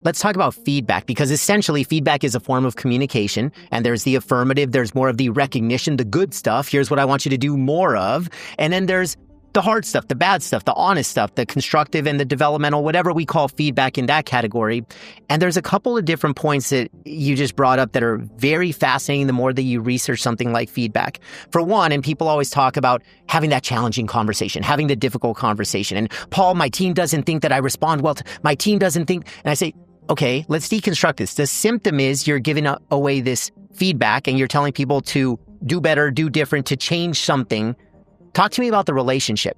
let's talk about feedback, because essentially feedback is a form of communication, and there's the affirmative, there's more of the recognition, the good stuff. Here's what I want you to do more of. And then there's the hard stuff, the bad stuff, the honest stuff, the constructive and the developmental, whatever we call feedback in that category. And there's a couple of different points that you just brought up that are very fascinating the more that you research something like feedback. For one, and people always talk about having that challenging conversation, having the difficult conversation. And Paul, my team doesn't think that I respond well. My team doesn't think. And I say, okay, let's deconstruct this. The symptom is you're giving away this feedback and you're telling people to do better, do different, to change something. Talk to me about the relationship.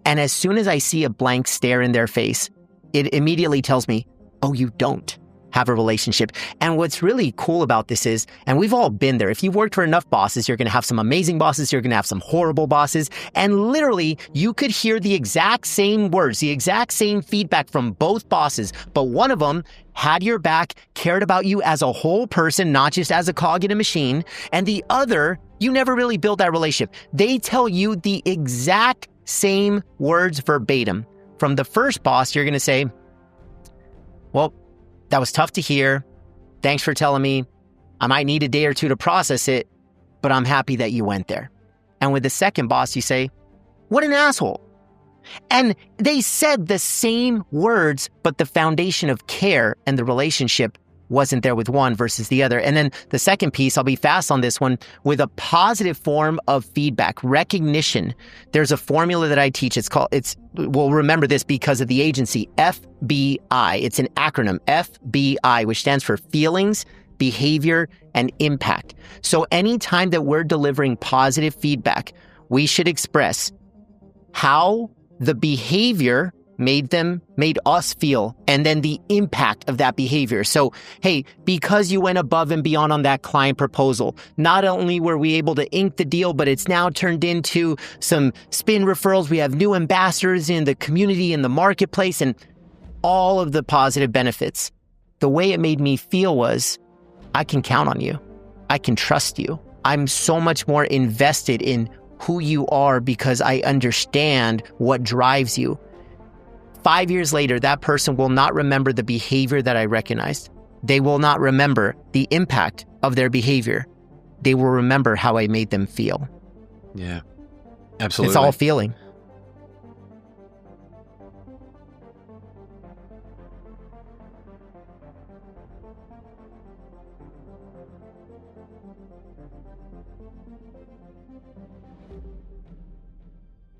And as soon as I see a blank stare in their face, it immediately tells me, oh, you don't have a relationship. And what's really cool about this is, and we've all been there, if you've worked for enough bosses, you're going to have some amazing bosses, you're going to have some horrible bosses. And literally, you could hear the exact same words, the exact same feedback from both bosses. But one of them had your back, cared about you as a whole person, not just as a cog in a machine. And the other, you never really built that relationship. They tell you the exact same words verbatim. From the first boss, you're going to say, well, that was tough to hear. Thanks for telling me. I might need a day or two to process it, but I'm happy that you went there. And with the second boss, you say, what an asshole. And they said the same words, but the foundation of care and the relationship wasn't there with one versus the other. And then the second piece, I'll be fast on this one, with a positive form of feedback, recognition. There's a formula that I teach. We'll remember this because of the agency, FBI. It's an acronym, FBI, which stands for feelings, behavior, and impact. So anytime that we're delivering positive feedback, we should express how the behavior made us feel, and then the impact of that behavior. So, hey, because you went above and beyond on that client proposal, not only were we able to ink the deal, but it's now turned into some spin referrals. We have new ambassadors in the community, in the marketplace, and all of the positive benefits. The way it made me feel was, I can count on you. I can trust you. I'm so much more invested in who you are because I understand what drives you. 5 years later, that person will not remember the behavior that I recognized. They will not remember the impact of their behavior. They will remember how I made them feel. Yeah, absolutely. It's all feeling.